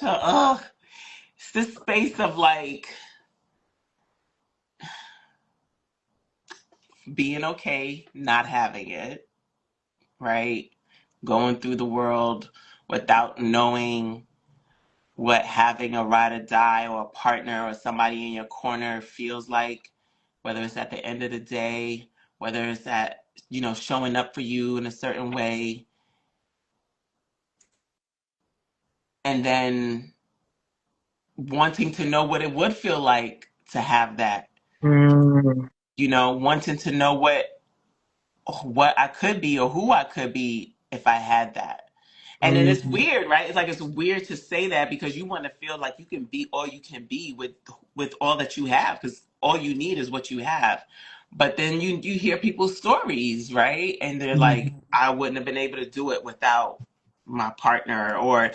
it's this space of like being okay, not having it, right? Going through the world without knowing what having a ride or die or a partner or somebody in your corner feels like, whether it's at the end of the day, whether it's at, showing up for you in a certain way, and then wanting to know what it would feel like to have that, Mm, wanting to know what I could be or who I could be if I had that. And then it's mm, weird, right? It's like it's weird to say that because you want to feel like you can be all you can be with all that you have, because all you need is what you have. But then you hear people's stories, right? And they're like, mm. I wouldn't have been able to do it without my partner, or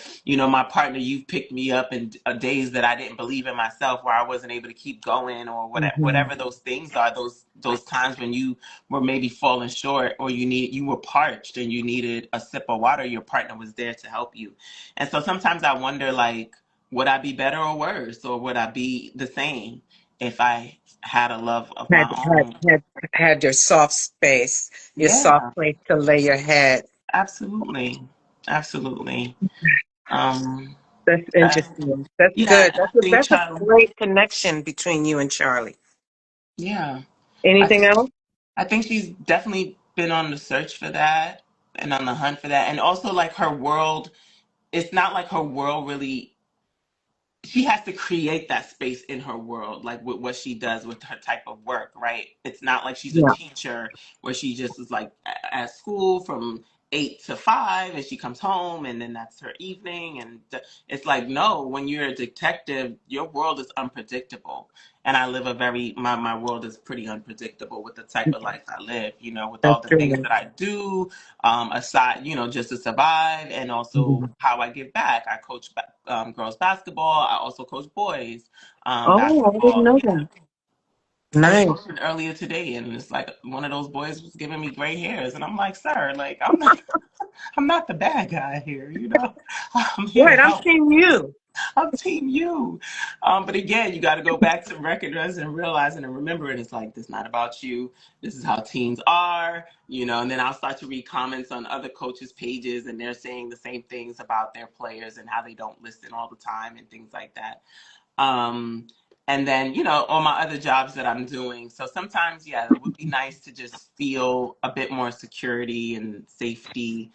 my partner, you've picked me up in days that I didn't believe in myself, where I wasn't able to keep going, or Mhm. whatever those things are, those times when you were maybe falling short, or you were parched and you needed a sip of water. Your partner was there to help you. And so sometimes I wonder, like, would I be better or worse, or would I be the same if I had a love of Had my had own? had had your soft space, your soft Yeah, place to lay your head. absolutely, absolutely. um That's uh, interesting. That's yeah, good. and I think That's a Charlie, great connection between you and Charlie. yeah, I Anything think else? I think she's definitely been on the search for that and on the hunt for that. And also, like, her world, it's not like her world really, she has to create that space in her world, like with what she does with her type of work, right? It's not like she's a Yeah. teacher where she just is like at school from 8 to 5 and she comes home and then that's her evening. And it's like, no, when you're a detective, your world is unpredictable. And I live my world is pretty unpredictable with the type of life I live, with That's all the things true. that I do, aside, just to survive, and also Mhm. how I give back. I coach girls basketball. I also coach boys Oh, I didn't basketball. know Yeah. that. I was Nice. coaching earlier today, and it's like one of those boys was giving me gray hairs, and I'm like, sir, like, I'm not the bad guy here, I'm here to Right, I'm help. seeing you. I'm team you. But again, you got to go back to recognizing and realizing and remembering it's like, this is not about you. This is how teams are, and then I'll start to read comments on other coaches' pages, and they're saying the same things about their players and how they don't listen all the time and things like that. Um, and then, on my other jobs that I'm doing. So sometimes, yeah, it would be nice to just feel a bit more security and safety.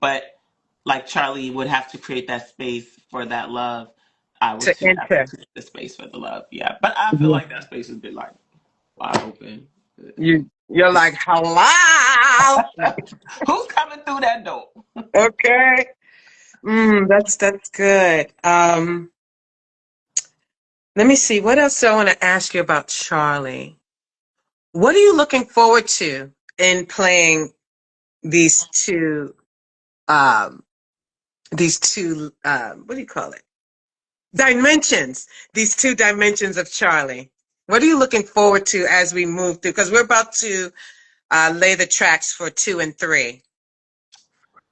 But like Charlie would have to create that space for that love. I would To too have to enter. create the space for the love. Yeah. But I feel Yeah. like that space has been like wide open. You're like, hello. Who's coming through that door? Okay. That's good. Let me see. What else do I want to ask you about Charlie? What are you looking forward to in playing these two um what do you call it? Dimensions. These two dimensions of Charlie. What are you looking forward to as we move through? Because we're about to lay the tracks for 2 and 3.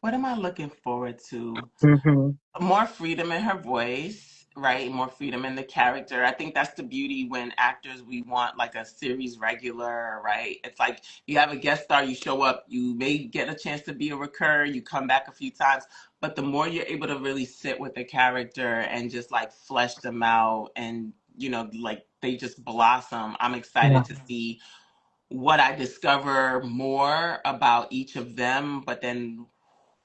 What am I looking forward to? Mm-hmm. More freedom in her voice, right? More freedom in the character. I think that's the beauty when actors, we want like a series regular, right? It's like you have a guest star, you show up, you may get a chance to be a recur, you come back a few times, but the more you're able to really sit with the character and just like flesh them out, and like they just blossom. I'm excited Yeah. to see what I discover more about each of them, but then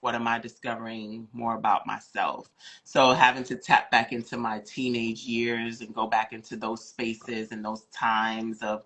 what am I discovering more about myself? So having to tap back into my teenage years and go back into those spaces and those times of,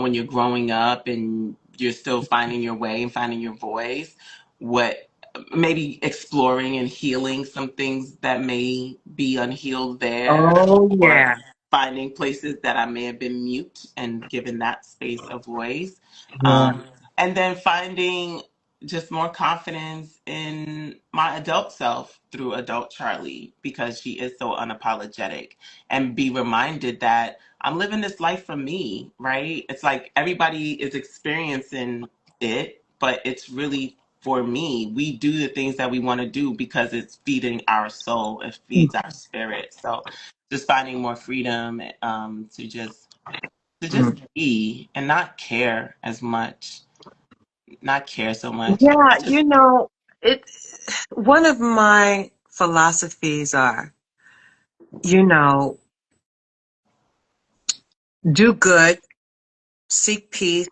when you're growing up and you're still finding your way and finding your voice, what maybe exploring and healing some things that may be unhealed there, Oh or yeah. finding places that I may have been mute and given that space of voice. Yeah. And then finding just more confidence in my adult self through adult Charlie, because she is so unapologetic, and be reminded that I'm living this life for me, right? It's like everybody is experiencing it, but it's really for me, we do the things that we want to do because it's feeding our soul, it feeds our spirit. So just finding more freedom, to just be and not care as much, not care so much. Yeah, Just it one of my philosophies are, you know, do good, seek peace,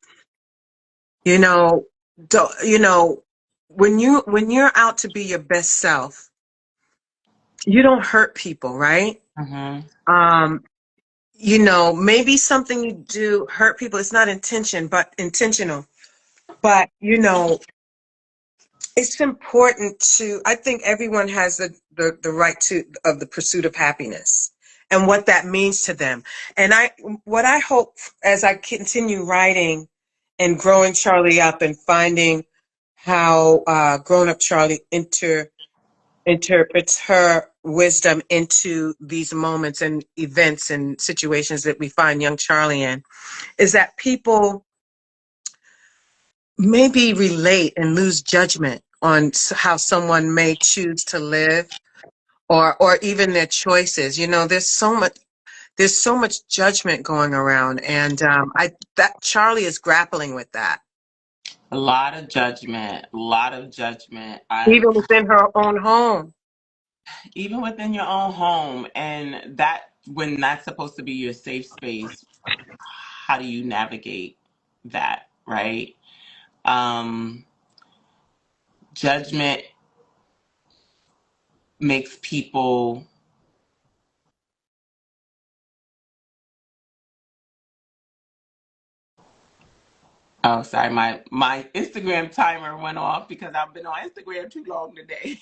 you know, do, you know, when you're out to be your best self, you don't hurt people, right? hmm Um, maybe something you do hurt people. It's not intentional, but it's important to, I think everyone has the right to of the pursuit of happiness and what that means to them. And what I hope as I continue writing and growing Charlie up and finding how grown up Charlie interprets her wisdom into these moments and events and situations that we find young Charlie in, is that people maybe relate and lose judgment on how someone may choose to live or even their choices. There's so much judgment going around, and I that Charlie is grappling with that, a lot of judgment, a lot of judgment. even within her own home. Even within your own home, and that when that's supposed to be your safe space, how do you navigate that, right? um Judgment makes people. Oh, sorry, my Instagram timer went off because I've been on Instagram too long today.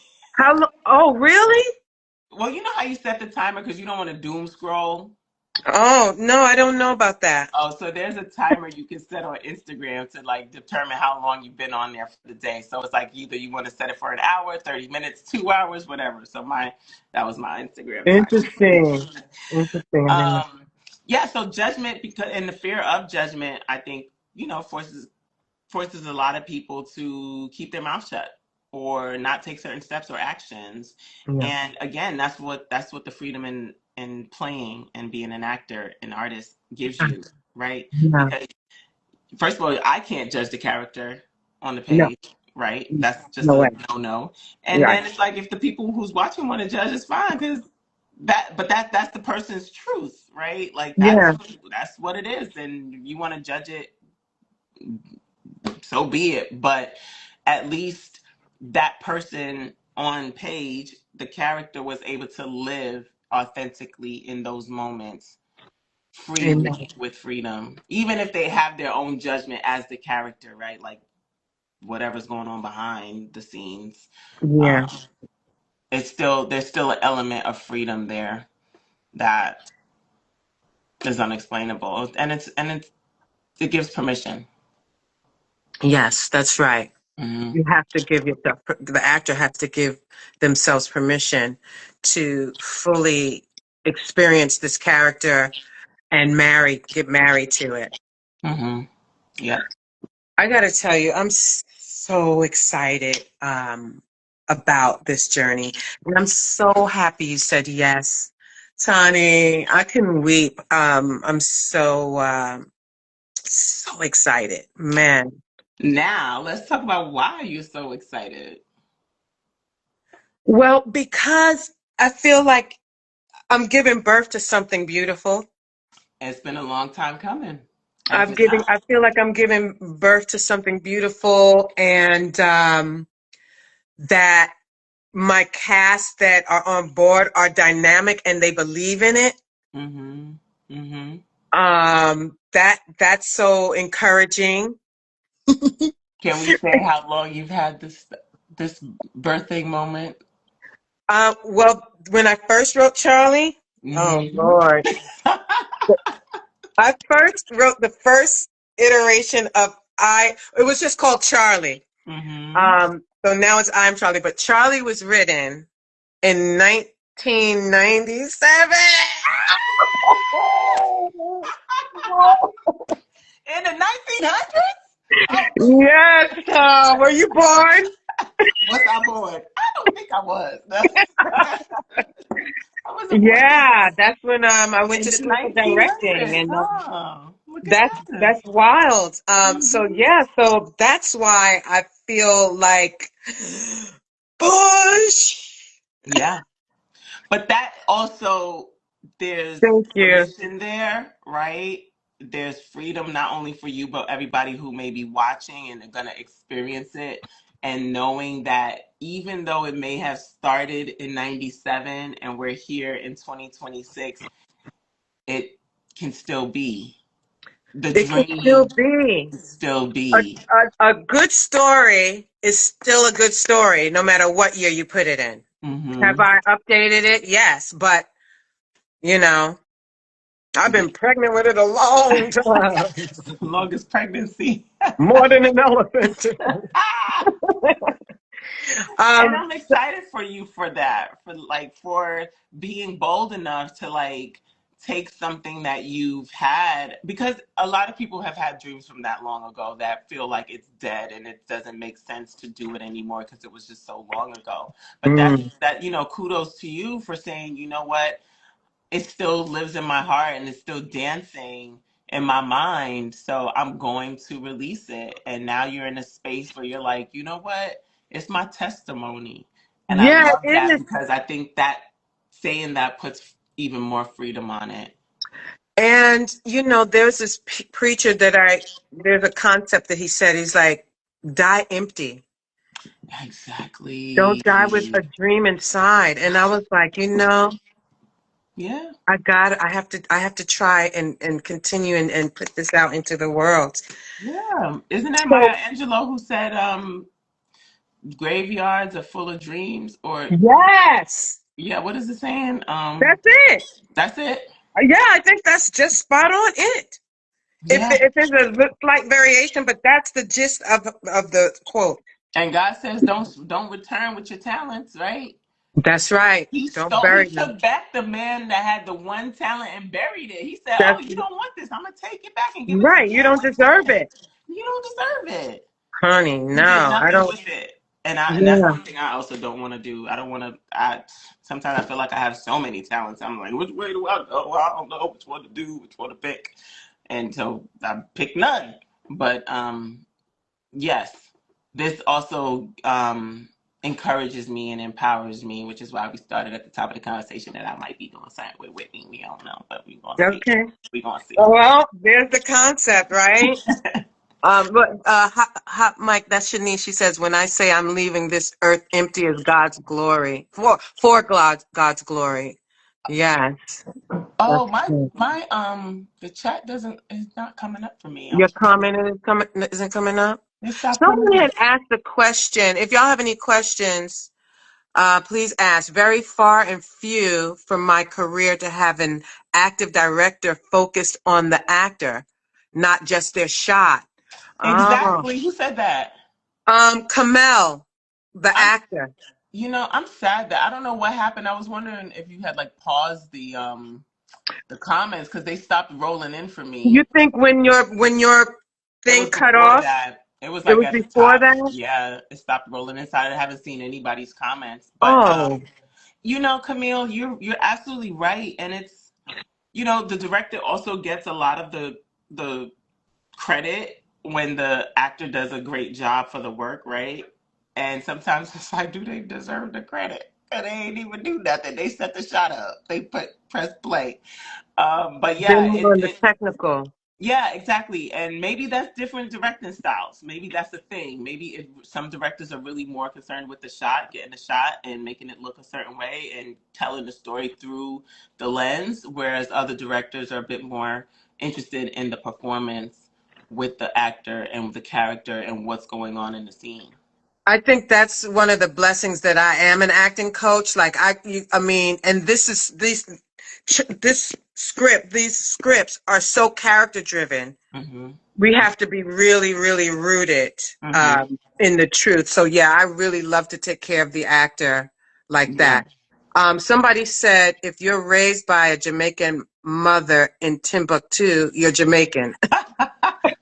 Oh, really? Well, you know how you set the timer because you don't want to doom scroll. Oh, no, I don't know about that. Oh, so there's a timer you can set on Instagram to like determine how long you've been on there for the day. So it's like either you want to set it for an hour, 30 minutes, 2 hours, whatever. So that was my Instagram timer. Interesting. Interesting. I didn't know. um, yeah, so judgment, because and the fear of judgment, I think, forces a lot of people to keep their mouth shut or not take certain steps or actions. Yeah. And again, that's what the freedom in playing and being an actor, an artist gives you, right? Yeah. Because first of all, I can't judge the character on the No. page, right? That's just No way. a no. And Right. then it's like if the people who's watching want to judge, it's fine because that's the person's truth, right? Like that's Yeah. that's what it is. And you want to judge it, so be it. But at least that person on page, the character was able to live authentically in those moments, freely, Amen. with freedom, even if they have their own judgment as the character, right? Like whatever's going on behind the scenes. Yeah. Um, there's still an element of freedom there that is unexplainable, and it gives permission. Yes, that's right. hmm You have to give yourself, the actor has to give themselves permission to fully experience this character and get married to it. hmm Yep. I got to tell you, I'm so excited about this journey. And I'm so happy you said yes, Toni. I can weep. I'm so excited, man. Now let's talk about why you're so excited. Well, because I feel like I'm giving birth to something beautiful. It's been a long time coming, has it not? I feel like I'm giving birth to something beautiful, and that my cast that are on board are dynamic and they believe in it. Mm-hmm. Mm-hmm. That's so encouraging. Can we say how long you've had this birthing moment? Well, when I first wrote Charlie, oh Mm-hmm. Lord, I first wrote the first iteration of It was just called Charlie. Mm-hmm. So now it's I'm Charlie, but Charlie was written in 1997. In the 1900s? Oh, Yes. Were you born? was I born? I don't think I was. I wasn't born Yeah, that's when I went in to the school for directing, 1900s. and Oh, look at that's that. wild. So Hmm. yeah, so that's why I feel like Bush. Yeah. But that also, there's Thank you. permission there, right? There's freedom not only for you, but everybody who may be watching and are going to experience it. And knowing that even though it may have started in 97 and we're here in 2026, it can still be. The It can still dream be. can still A, be. a good story is still a good story, no matter what year you put it in. Have Hmm. I updated it? Yes, but you know, I've Yeah. been pregnant with it a long time, Longest pregnancy. more than an elephant. And um, I'm excited for you for that, for being bold enough to take something that you've had, because a lot of people have had dreams from that long ago that feel like it's dead and it doesn't make sense to do it anymore because it was just so long ago. But mm, kudos to you for saying, you know what, it still lives in my heart and it's still dancing in my mind. So I'm going to release it. And now you're in a space where you're like, you know what? It's my testimony. And I yeah, love it that is. because I think that saying that puts even more freedom on it. And there's this preacher there's a concept that he said. He's like, die empty. Don't die with Exactly. a dream inside. And I was like, Yeah. I have to try and continue and put this out into the world. Yeah. Isn't that So Maya Angelou who said graveyards are full of dreams? Or yes, yeah, what is it saying? that's it. That's it. Yeah, I think that's just spot on it. Yeah. If there's a slight variation, but that's the gist of the quote. And God says, don't return with your talents, right? That's right. He Don't stole. He bury them. took back the man that had the one talent and buried it. He said, "Oh, That's you don't want this. I'm gonna take it back and give it to right. the You man don't with deserve talent. it, You don't deserve it." honey. He did No, I nothing don't. with it, and that's Yeah. one thing I also don't want to do. I don't want to. I Sometimes I feel like I have so many talents. I'm like, which way do I go? I don't know which one to do, which one to pick, and so I pick none. But yes, this also encourages me and empowers me, which is why we started at the top of the conversation that I might be doing something with Whitney. We don't know, but we're gonna see. Okay. We're gonna see. Well, there's the concept, right? But hot Mike, that's Shanice. She says, when I say I'm leaving this earth empty as God's glory, for God's glory. Yes, that's Oh, my good. my the chat doesn't is not coming up for me. I'm Your trying. comment isn't coming up. It stopped Someone coming up. had asked a question. If y'all have any questions, please ask. Very far and few from my career to have an active director focused on the actor, not just their shot. Oh, Exactly. Who said that? Kamel, the I'm. actor. I'm sad that I don't know what happened. I was wondering if you had paused the comments because they stopped rolling in for You me. think when your It thing was cut before off, that. It was it like was at the before top. that? Yeah, it stopped rolling inside. I haven't seen anybody's comments, but Oh, Camille, you're absolutely right, and it's the director also gets a lot of the credit when the actor does a great job for the work, right? And sometimes it's like, do they deserve the credit? And they ain't even do nothing. They set the shot up. They press play. But then yeah, more on the technical. yeah, exactly. And maybe that's different directing styles. Maybe that's the thing. Maybe some directors are really more concerned with the shot, getting the shot and making it look a certain way and telling the story through the lens, whereas other directors are a bit more interested in the performance with the actor and the character and what's going on in the scene. I think that's one of the blessings that I am an acting coach. Like I mean, and these scripts are so character driven. Hmm. We have to be really, really rooted Hmm. in the truth. So yeah, I really love to take care of the actor like Yeah. that. Somebody said if you're raised by a Jamaican mother in Timbuktu, you're Jamaican.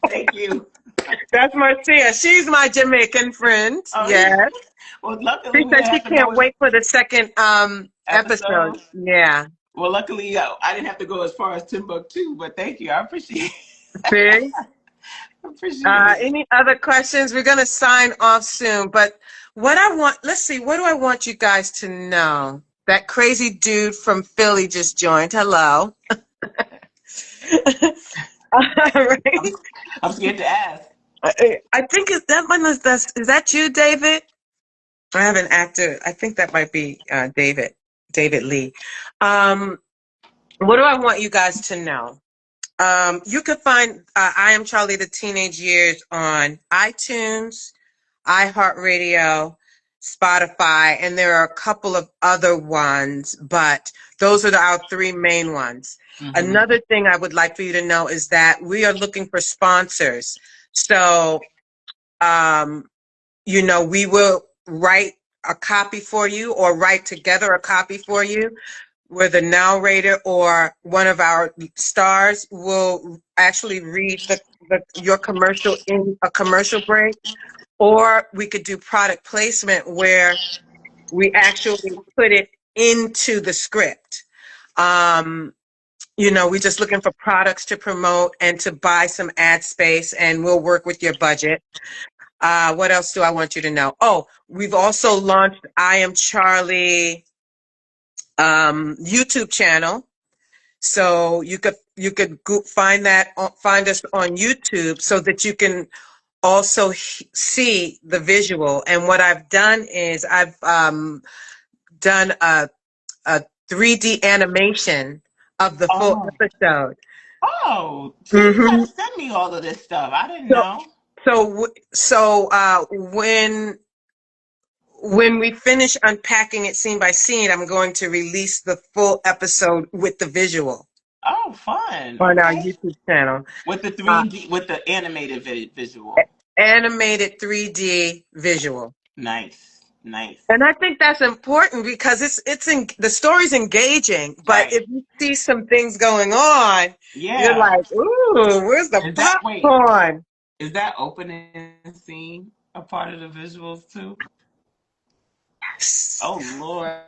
Thank you. That's Marcia. She's my Jamaican friend. Oh, Yes. yeah. Well, luckily She we said didn't she have to go can't as wait for the second episode. episode. Yeah. Well, luckily I didn't have to go as far as Timbuktu, but thank you. I appreciate See? appreciate it. Any other questions? We're gonna sign off soon. But let's see, what do I want you guys to know? That crazy dude from Philly just joined. Hello. All I'm, right. I'm scared to ask. I think is that you, David? I have an actor. I think that might be David Lee. Um, what do I want you guys to know? You can find I Am Charlie the Teenage Years on iTunes, iHeartRadio, Spotify, and there are a couple of other ones, but those are our three main ones. Mm-hmm. Another thing I would like for you to know is that we are looking for sponsors. So, we will write a copy for you or write together a copy for you where the narrator or one of our stars will actually read your commercial in a commercial break, or we could do product placement where we actually put it into the script. We're just looking for products to promote and to buy some ad space, and we'll work with your budget. What else do I want you to know? Oh, we've also launched I Am Charlie YouTube channel. So you could find us on YouTube so that you can also see the visual. And what I've done is I've done a 3D animation of the full Oh. episode. Oh, see, you hmm gotta send me all of this stuff. I didn't So know. when we finish unpacking it scene by scene, I'm going to release the full episode with the visual Oh, fun. on our Okay. YouTube channel. With the Uh, 3D, with the animated visual. Animated 3D visual. Nice. Nice. And I think that's important because the story's engaging, but Right. if you see some things going on, you're Yeah. like, ooh, where's the Wait, popcorn? is that opening scene a part of the visuals too? Oh, Lord.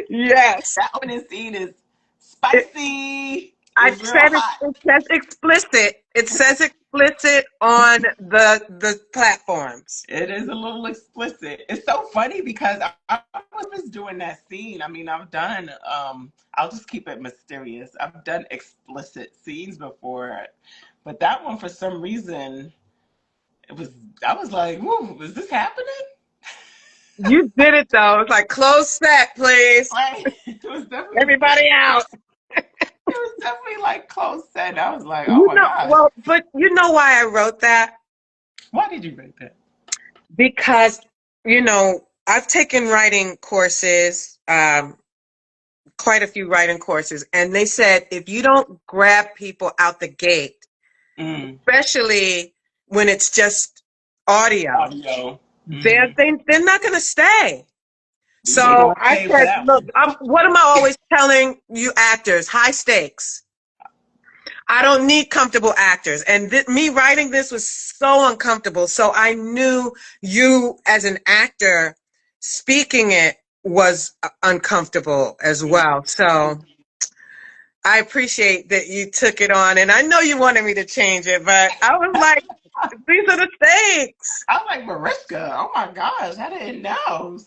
Yes. That opening scene is It, spicy. I It's real said hot. it says explicit. It says explicit on the platforms. It is a little explicit. It's so funny because I was just doing that scene. I mean, I'll just keep it mysterious. I've done explicit scenes before, but that one for some reason, I was like, whoa, is this happening? You did it though. It's like close set, please. Right. It was definitely, Everybody out. like close set. I was like, oh my gosh. Well, but you know why I wrote that? Why did you write that? Because, I've taken writing courses, quite a few writing courses, and they said if you don't grab people out the gate, especially when it's just audio, Audio. they're not going to stay. They don't So want to I pay for said, that look, one. what am I always telling you actors? High stakes. I don't need comfortable actors. And me writing this was so uncomfortable. So I knew you as an actor speaking it was uncomfortable as well. So I appreciate that you took it on. And I know you wanted me to change it, but I was like, these are the stakes. I was like, Marishka, oh my gosh, I didn't know.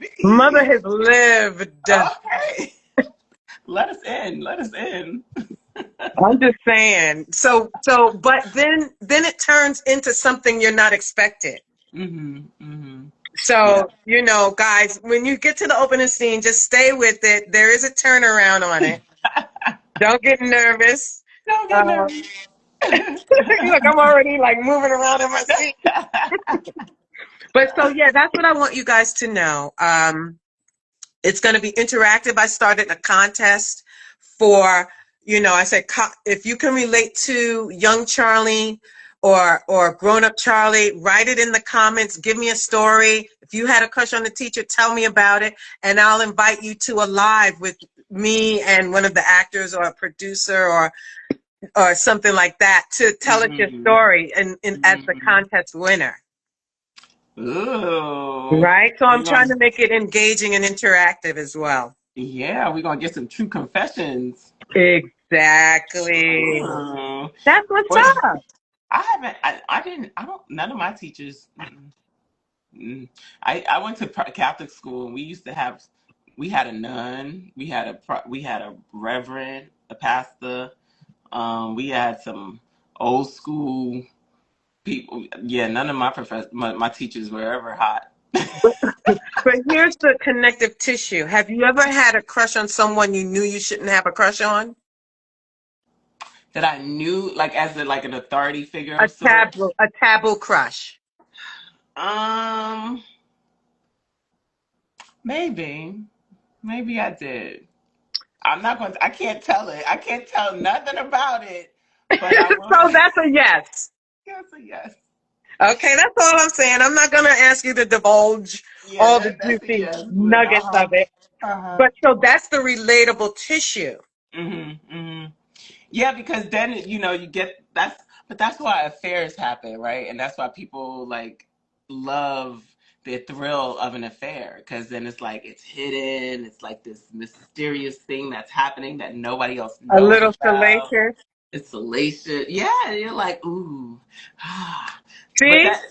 Excuse Mother me. has lived. Okay. Let us in. Let us in. I'm just saying. But then it turns into something you're not expecting. Yeah. So, guys, when you get to the opening scene, just stay with it. There is a turnaround on it. Don't get nervous. Don't get nervous. Look, I'm already like moving around in my seat. But so, yeah, that's what I want you guys to know. It's going to be interactive. I started a contest for, I said, if you can relate to young Charlie or grown-up Charlie, write it in the comments. Give me a story. If you had a crush on the teacher, tell me about it, and I'll invite you to a live with me and one of the actors or a producer or or something like that to tell us your Mm-hmm. story and as the Mm-hmm. contest winner. Ooh. Right? So We're I'm trying gonna, to make it engaging and interactive as well. yeah, we're gonna get some true confessions. Exactly. Ooh. That's what's What up. I haven't I didn't I don't none of my teachers I went to Catholic school and we used to have we had a nun, we had a reverend, a pastor, we had some old school people. Yeah, none of my teachers were ever hot. But here's the connective tissue. Have you ever had a crush on someone you knew you shouldn't have a crush on? That I knew like as like an authority figure of sorts. A taboo crush. Um, maybe, maybe I did. I'm not going to, I can't tell it. I can't tell nothing about it, but I will So say that's a yes. yes, a yes. Okay, that's all I'm saying. I'm not going to ask you to divulge Yeah, all the that's a juicy yes. But nuggets of it. uh-huh. But so that's the relatable tissue. Mm-hmm. Mm-hmm. Yeah, because then you get but that's why affairs happen, right? And that's why people like love the thrill of an affair because then it's like it's hidden, it's like this mysterious thing that's happening that nobody else A knows little about. salacious. It's salacious. Yeah, you're like, ooh. Ah. But See? that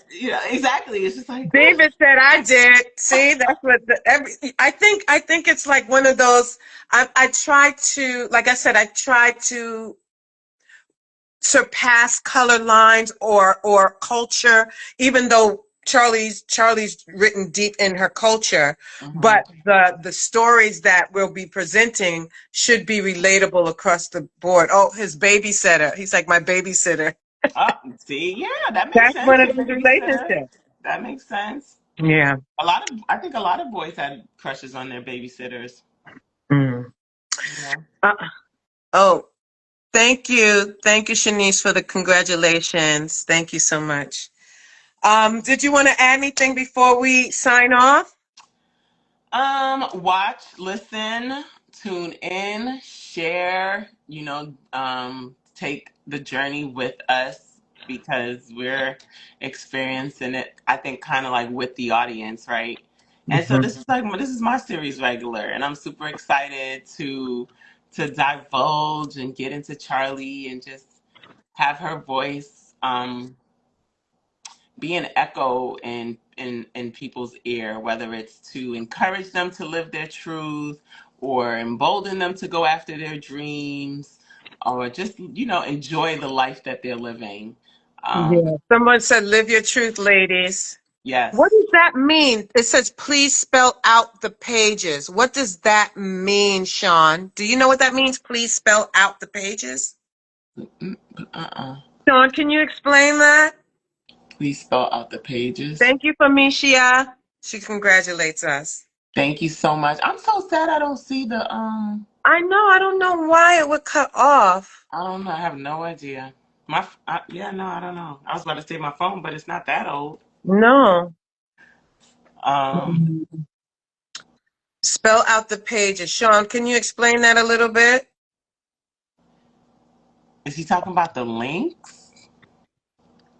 exactly. It's just like, ooh. David said I did. See, that's what I think it's like one of those I try to like I said, I try to surpass color lines or culture, even though Charlie's written deep in her culture, Mhm. but the stories that we'll be presenting should be relatable across the board. Oh, his babysitter. He's like my babysitter. Oh, see, yeah, that makes That's sense. one of The those babysitter. relationships. That makes sense. Yeah. I think a lot of boys had crushes on their babysitters. Mm. You know. Uh, oh, thank you. Thank you, Shanice, for the congratulations. Thank you so much. Did you want to add anything before we sign off? Watch, listen, tune in, share, take the journey with us because we're experiencing it, I think, kind of like with the audience, right? And so Mhm. this is my series regular, and I'm super excited to divulge and get into Charlie and just have her voice be an echo in people's ear, whether it's to encourage them to live their truth or embolden them to go after their dreams or just, enjoy the life that they're living. Yeah. Someone said, live your truth, ladies. What Yes. does that mean? It says, please spell out the pages. What does that mean, Sean? Do you know what that means? Please spell out the pages. Uh-uh. Sean, can you explain that? Please spell out the pages. Thank you for Mishia. She congratulates us. Thank you so much. I'm so sad I don't see the I know. I don't know why it would cut off. I don't know. I have no idea. Yeah, no, I don't know. I was about to say my phone, but it's not that old. No. Um, Spell out the pages. Sean, can you explain that a little bit? is he talking about the links?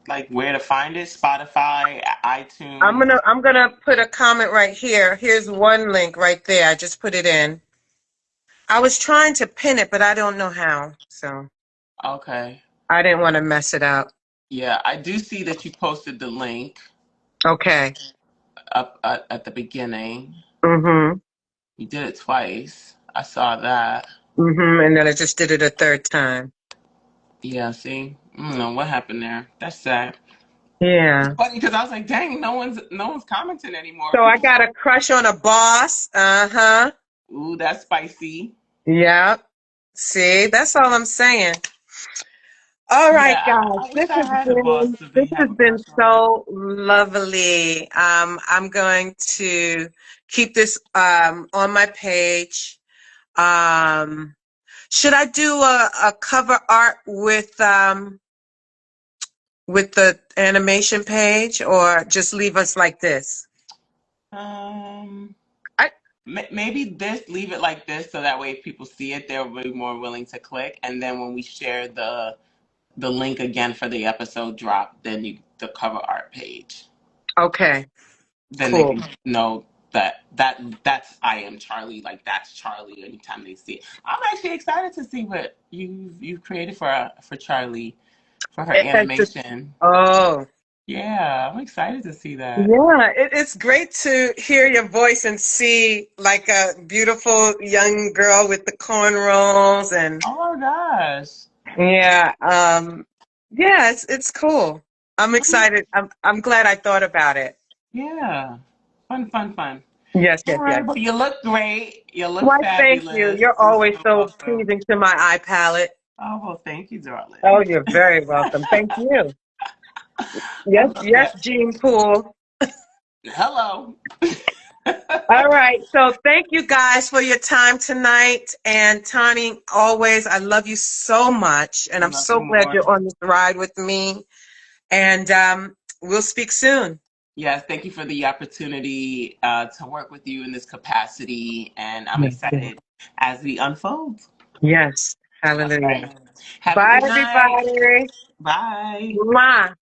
Like where to find it? Spotify, iTunes. I'm gonna put a comment right here. Here's one link right there. I just put it in. I was trying to pin it, but I don't know how. So Okay. I didn't want to mess it up. Yeah, I do see that you posted the link Okay. up at the beginning. Mm-hmm. You did it twice. I saw that. Mm-hmm. And then I just did it a third time. Yeah, see? I don't know what happened there. That's sad. It's Yeah. funny because I was like, dang, no one's commenting anymore. So I People got a crush on a boss. Uh-huh. ooh, that's spicy. Yep. See, that's all I'm saying. All right, Yeah, guys. I wish I had a boss to This be have has a been crush on. so lovely. I'm going to keep this on my page. Um, should I do a cover art with the animation page or just leave us like this? Um, I Maybe leave it like this, so that way if people see it, they'll be more willing to click. And then when we share the link again for the episode drop, then the cover art page, Okay, then they cool. can know that's I am Charlie, like that's Charlie anytime they see it. I'm actually excited to see what you've created for Charlie, for her It's just, animation. oh, Yeah, I'm excited to see that. yeah, it's great to hear your voice and see like a beautiful young girl with the cornrows and Oh my gosh. yeah, yeah, it's cool. I'm excited. I'm glad I thought about it. Yeah. Fun, fun, fun. Yes, All yes, yes. right. Well, you look great. You look Why, thank you. fabulous. You're You're always so so welcome. pleasing to my eye palette. Oh, well, thank you, Oh, darling. you're very welcome. Thank you. I Yes, love yes, that. Gene Pool. Hello. All right. So thank you guys for your time tonight. And Tani, always, I love you so much. And I'm Love you so glad more. you're on this ride with me. And we'll speak soon. Yes, thank you for the opportunity to work with you in this capacity. And I'm Yes, yes. excited as we unfold. Yes. All Hallelujah. right. Have a Bye, good night. everybody. Bye. Mwah.